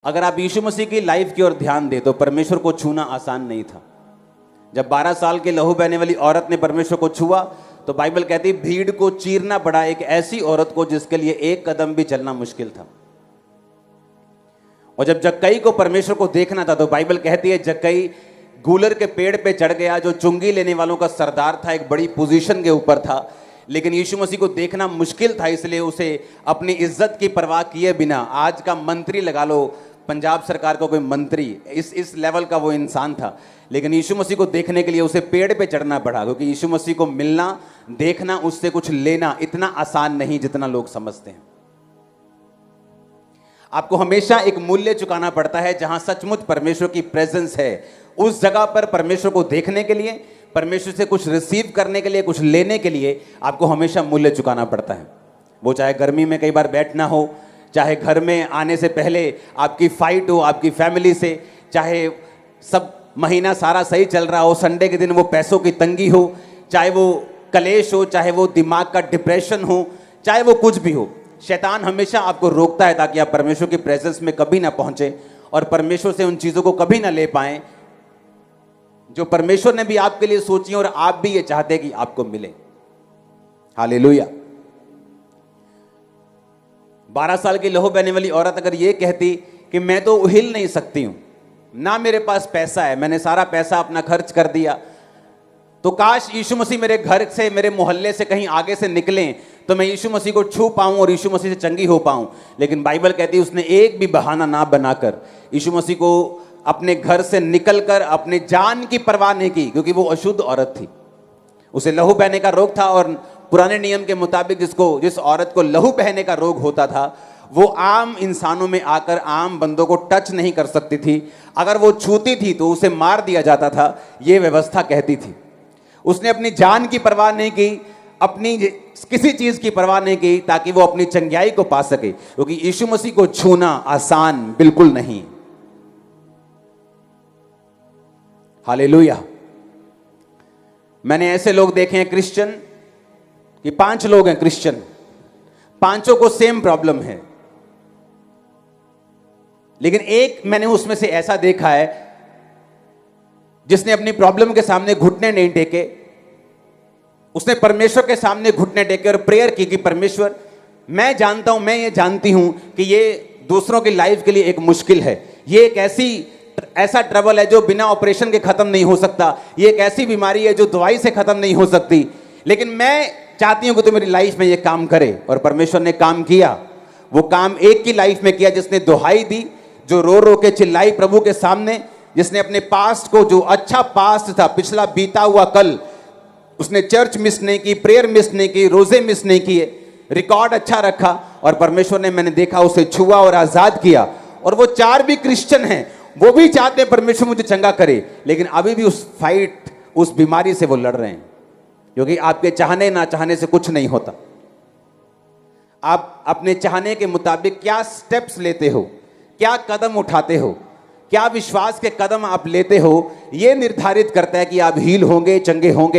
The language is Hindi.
अगर आप यीशु मसीह की लाइफ की ओर ध्यान दें तो परमेश्वर को छूना आसान नहीं था। जब 12 साल की लहू बहने वाली औरत ने परमेश्वर को छुआ तो बाइबल कहती है भीड़ को चीरना पड़ा एक ऐसी औरत को जिसके लिए एक कदम भी चलना मुश्किल था। और जब जक्कई को परमेश्वर को देखना था तो बाइबल कहती है जक्कई गूलर के पेड़ पे चढ़ गया, जो चुंगी लेने वालों का सरदार था, एक बड़ी पोजीशन के ऊपर था, लेकिन यीशु मसीह को देखना मुश्किल था, इसलिए उसे अपनी इज्जत की परवाह किए बिना, आज का मंत्री लगा लो, पंजाब सरकार का कोई मंत्री, इस लेवल का वो इंसान था, लेकिन यीशु मसीह को देखने के लिए उसे पेड़ पे चढ़ना पड़ा, क्योंकि यीशु मसीह को मिलना, देखना, उससे कुछ लेना इतना आसान नहीं जितना लोग समझते हैं। आपको हमेशा एक मूल्य चुकाना पड़ता है। जहां सचमुच परमेश्वर की प्रेजेंस है उस जगह पर परमेश्वर को देखने के लिए, परमेश्वर से कुछ रिसीव करने के लिए, कुछ लेने के लिए आपको हमेशा मूल्य चुकाना पड़ता है। वो चाहे गर्मी में कई बार बैठना हो, चाहे घर में आने से पहले आपकी फाइट हो आपकी फैमिली से, चाहे सब महीना सारा सही चल रहा हो, संडे के दिन वो पैसों की तंगी हो, चाहे वो कलेश हो, चाहे वो दिमाग का डिप्रेशन हो, चाहे वो कुछ भी हो, शैतान हमेशा आपको रोकता है ताकि आप परमेश्वर की प्रेजेंस में कभी ना पहुंचे और परमेश्वर से उन चीजों को कभी ना ले पाएं जो परमेश्वर ने भी आपके लिए सोची और आप भी ये चाहते हैं कि आपको मिले। हालेलुया। 12 साल की लहू बहने वाली औरत अगर ये कहती कि मैं तो हिल नहीं सकती हूं, ना मेरे पास पैसा है, मैंने सारा पैसा अपना खर्च कर दिया, तो काश यीशु मसीह मेरे घर से, मेरे मोहल्ले से कहीं आगे से निकलें तो मैं यीशु मसीह को छू पाऊं और यीशु मसीह से चंगी हो पाऊं। लेकिन बाइबल कहती है उसने एक भी बहाना ना बनाकर यीशु मसीह को अपने घर से निकलकर अपने जान की परवाह नहीं की, क्योंकि वो अशुद्ध औरत थी, उसे लहू बहने का रोग था। और पुराने नियम के मुताबिक जिस औरत को लहू बहने का रोग होता था वो आम इंसानों में आकर आम बंदों को टच नहीं कर सकती थी। अगर वो छूती थी तो उसे मार दिया जाता था, ये व्यवस्था कहती थी। उसने अपनी जान की परवाह नहीं की, अपनी किसी चीज की परवाह नहीं की ताकि वो अपनी चंगियाई को पा सके, क्योंकि यीशु मसीह को छूना आसान बिल्कुल नहीं। हालेलुया। मैंने ऐसे लोग देखे हैं क्रिश्चियन कि 5 लोग हैं क्रिश्चियन, 5 को सेम प्रॉब्लम है, लेकिन एक मैंने उसमें से ऐसा देखा है जिसने अपनी प्रॉब्लम के सामने घुटने नहीं टेके, उसने परमेश्वर के सामने घुटने टेके और प्रेयर की कि परमेश्वर मैं जानता हूं, मैं ये जानती हूं कि ये दूसरों की लाइफ के लिए एक मुश्किल है, ये एक ऐसा ट्रबल है जो बिना ऑपरेशन के खत्म नहीं हो सकता, ये एक ऐसी बीमारी है जो दवाई से खत्म नहीं हो सकती, लेकिन मैं चाहती हूं कि तू मेरी लाइफ में ये काम करे। और परमेश्वर ने काम किया। वो काम एक की लाइफ में किया जिसने दुहाई दी, जो रो रो के चिल्लाई प्रभु के सामने, जिसने अपने पास्ट को, जो अच्छा पास्ट था, पिछला बीता हुआ कल, उसने चर्च मिस नहीं की, प्रेयर मिस नहीं की, रोजे मिस नहीं किए, रिकॉर्ड अच्छा रखा और परमेश्वर ने, मैंने देखा, उसे छुआ और आजाद किया। और वो 4 भी क्रिश्चियन हैं, वो भी चाहते हैं परमेश्वर मुझे चंगा करे, लेकिन अभी भी उस फाइट, उस बीमारी से वो लड़ रहे हैं, क्योंकि आपके चाहने ना चाहने से कुछ नहीं होता। आप अपने चाहने के मुताबिक क्या स्टेप्स लेते हो, क्या कदम उठाते हो, क्या विश्वास के कदम आप लेते हो, यह निर्धारित करता है कि आप हील होंगे, चंगे होंगे।